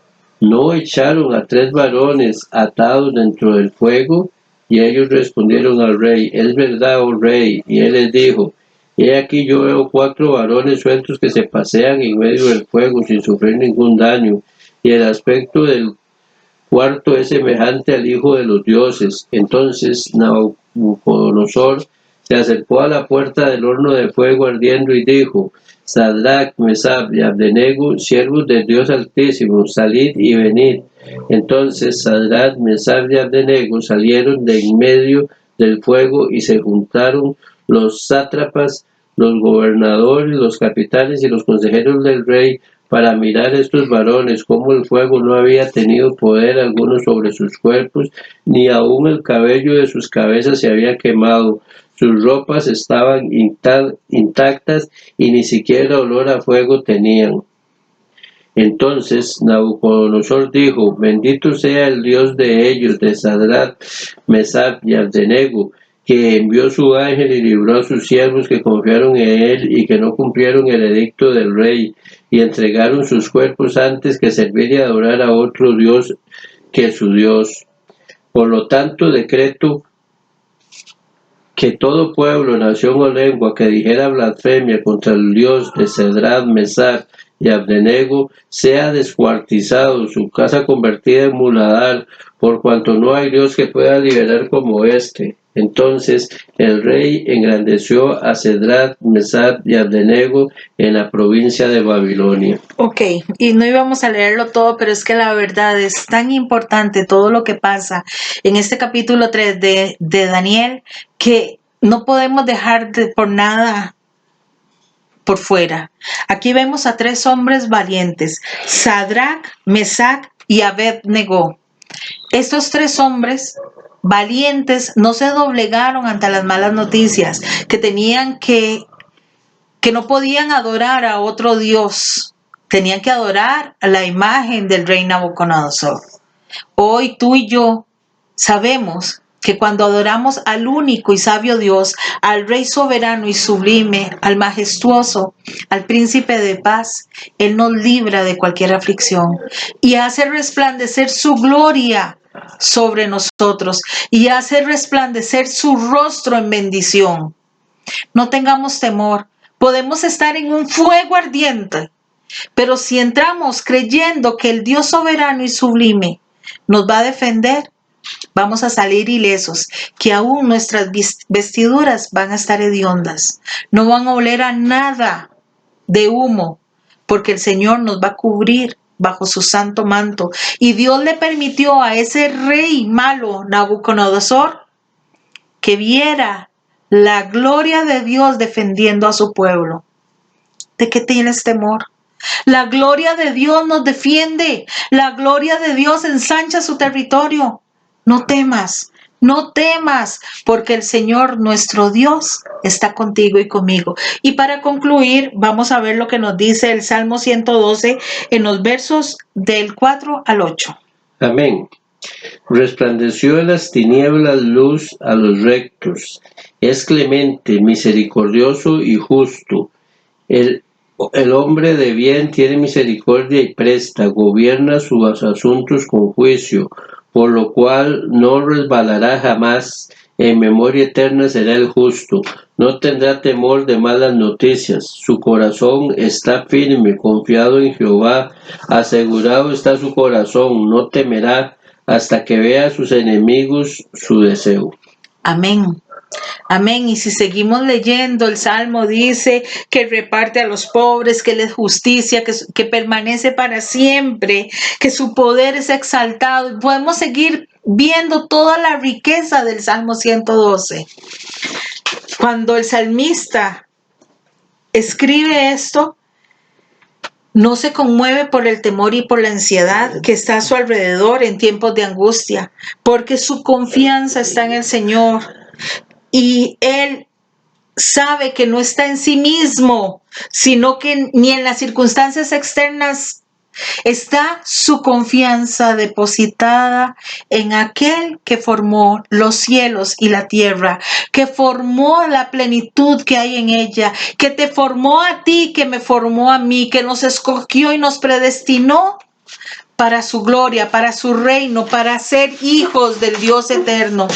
¿No echaron a 3 varones atados dentro del fuego? Y ellos respondieron al rey: Es verdad, oh rey. Y él les dijo: He aquí yo veo 4 varones sueltos que se pasean en medio del fuego sin sufrir ningún daño, y el aspecto del cuarto es semejante al hijo de los dioses. Entonces Nabucodonosor se acercó a la puerta del horno de fuego ardiendo y dijo: Sadrach, Mesach y Abdenego, siervos del Dios Altísimo, salid y venid. Entonces Sadrach, Mesach y Abdenego salieron de en medio del fuego, y se juntaron los sátrapas, los gobernadores, los capitanes y los consejeros del rey para mirar estos varones, como el fuego no había tenido poder alguno sobre sus cuerpos, ni aun el cabello de sus cabezas se había quemado. Sus ropas estaban intactas y ni siquiera olor a fuego tenían. Entonces Nabucodonosor dijo: Bendito sea el Dios de ellos, de Sadrach, Mesach y Abdenego, que envió su ángel y libró a sus siervos que confiaron en él y que no cumplieron el edicto del rey y entregaron sus cuerpos antes que servir y adorar a otro Dios que su Dios. Por lo tanto, decreto que todo pueblo, nación o lengua que dijera blasfemia contra el Dios de Cedrad, Mesach y Abdenego sea descuartizado, su casa convertida en muladar, por cuanto no hay Dios que pueda liberar como este. Entonces el rey engrandeció a Cedrad, Mesach y Abdenego en la provincia de Babilonia. Ok, y no íbamos a leerlo todo, pero es que la verdad es tan importante todo lo que pasa en este capítulo 3 de Daniel que no podemos dejar por nada por fuera. Aquí vemos a 3 hombres valientes, Sadrach, Mesach y Abednego. Estos 3 hombres valientes no se doblegaron ante las malas noticias, que no podían adorar a otro Dios, tenían que adorar a la imagen del rey Nabucodonosor. Hoy tú y yo sabemos que cuando adoramos al único y sabio Dios, al Rey soberano y sublime, al majestuoso, al príncipe de paz, Él nos libra de cualquier aflicción y hace resplandecer su gloria sobre nosotros y hace resplandecer su rostro en bendición. No tengamos temor, podemos estar en un fuego ardiente, pero si entramos creyendo que el Dios soberano y sublime nos va a defender, vamos a salir ilesos, que aún nuestras vestiduras van a estar hediondas, no van a oler a nada de humo, porque el Señor nos va a cubrir bajo su santo manto. Y Dios le permitió a ese rey malo, Nabucodonosor, que viera la gloria de Dios defendiendo a su pueblo. ¿De qué tienes temor? La gloria de Dios nos defiende. La gloria de Dios ensancha su territorio. No temas, no temas, porque el Señor nuestro Dios está contigo y conmigo. Y para concluir, vamos a ver lo que nos dice el Salmo 112 en los versos del 4 al 8. Amén. Resplandeció en las tinieblas luz a los rectos. Es clemente, misericordioso y justo. El hombre de bien tiene misericordia y presta, gobierna sus asuntos con juicio, por lo cual no resbalará jamás. En memoria eterna será el justo. No tendrá temor de malas noticias. Su corazón está firme, confiado en Jehová. Asegurado está su corazón. No temerá hasta que vea a sus enemigos su deseo. Amén. Amén. Y si seguimos leyendo, el Salmo dice que reparte a los pobres, que Él es justicia, que permanece para siempre, que su poder es exaltado. Y podemos seguir viendo toda la riqueza del Salmo 112. Cuando el salmista escribe esto, no se conmueve por el temor y por la ansiedad que está a su alrededor en tiempos de angustia, porque su confianza está en el Señor. Y él sabe que no está en sí mismo, sino que ni en las circunstancias externas está su confianza depositada en aquel que formó los cielos y la tierra, que formó la plenitud que hay en ella, que te formó a ti, que me formó a mí, que nos escogió y nos predestinó para su gloria, para su reino, para ser hijos del Dios eterno.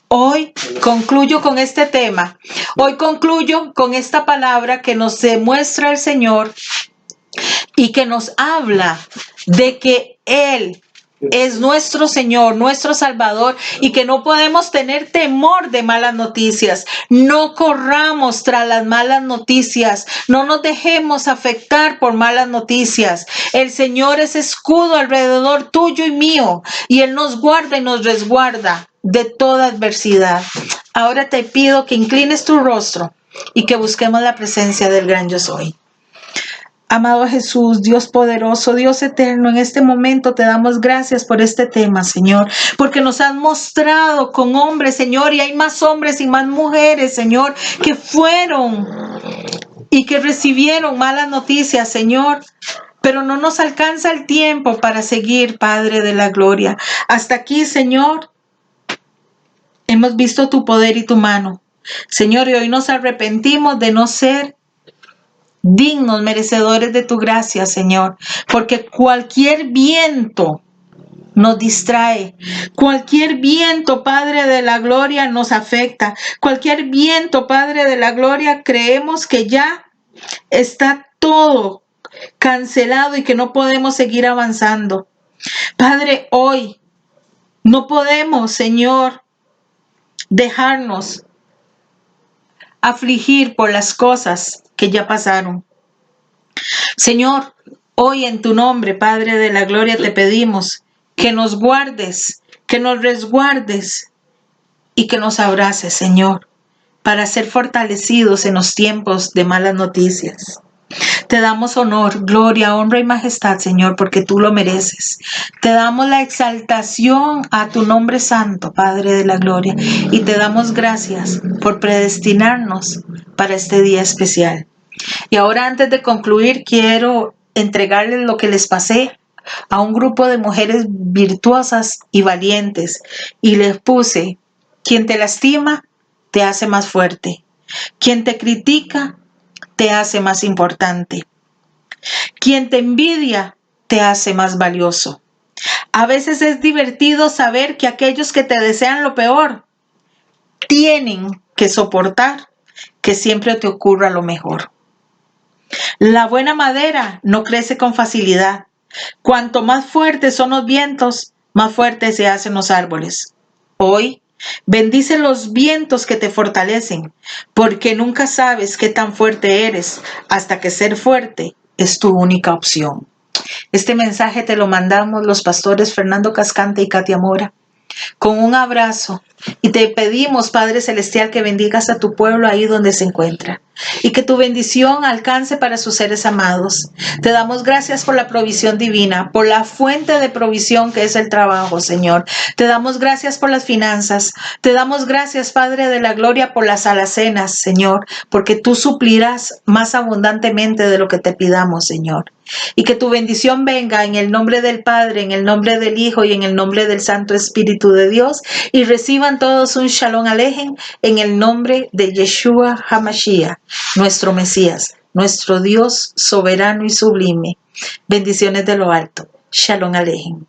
Hoy concluyo con este tema. Hoy concluyo con esta palabra que nos demuestra el Señor y que nos habla de que Él es nuestro Señor, nuestro Salvador, y que no podemos tener temor de malas noticias. No corramos tras las malas noticias. No nos dejemos afectar por malas noticias. El Señor es escudo alrededor tuyo y mío, y Él nos guarda y nos resguarda de toda adversidad. Ahora te pido que inclines tu rostro y que busquemos la presencia del gran yo soy. Amado Jesús, Dios poderoso, Dios eterno, en este momento te damos gracias por este tema, Señor, porque nos has mostrado con hombres, Señor, y hay más hombres y más mujeres, Señor, que fueron y que recibieron malas noticias, Señor. Pero no nos alcanza el tiempo para seguir, Padre de la Gloria. Hasta aquí, Señor, Hemos visto tu poder y tu mano. Señor, y hoy nos arrepentimos de no ser dignos, merecedores de tu gracia, Señor, porque cualquier viento nos distrae. Cualquier viento, Padre de la Gloria, nos afecta. Cualquier viento, Padre de la Gloria, creemos que ya está todo cancelado y que no podemos seguir avanzando. Padre, hoy no podemos, Señor, dejarnos afligir por las cosas que ya pasaron. Señor, hoy en tu nombre, Padre de la Gloria, te pedimos que nos guardes, que nos resguardes y que nos abraces, Señor, para ser fortalecidos en los tiempos de malas noticias. Te damos honor, gloria, honra y majestad, Señor, porque tú lo mereces. Te damos la exaltación a tu nombre santo, Padre de la Gloria, y te damos gracias por predestinarnos para este día especial. Y ahora, antes de concluir, quiero entregarles lo que les pasé a un grupo de mujeres virtuosas y valientes, y les puse: quien te lastima te hace más fuerte, quien te critica te hace más importante, quien te envidia te hace más valioso. A veces es divertido saber que aquellos que te desean lo peor tienen que soportar que siempre te ocurra lo mejor. La buena madera no crece con facilidad. Cuanto más fuertes son los vientos, más fuertes se hacen los árboles. Hoy, bendice los vientos que te fortalecen, porque nunca sabes qué tan fuerte eres hasta que ser fuerte es tu única opción. Este mensaje te lo mandamos los pastores Fernando Cascante y Katia Mora, con un abrazo, y te pedimos, Padre Celestial, que bendigas a tu pueblo ahí donde se encuentra y que tu bendición alcance para sus seres amados. Te damos gracias por la provisión divina, por la fuente de provisión que es el trabajo, Señor. Te damos gracias por las finanzas. Te damos gracias, Padre de la Gloria, por las alacenas, Señor, porque tú suplirás más abundantemente de lo que te pidamos, Señor. Y que tu bendición venga en el nombre del Padre, en el nombre del Hijo y en el nombre del Santo Espíritu de Dios, y reciban todos un Shalom Alejem en el nombre de Yeshua HaMashiach, nuestro Mesías, nuestro Dios soberano y sublime. Bendiciones de lo alto. Shalom Alejem.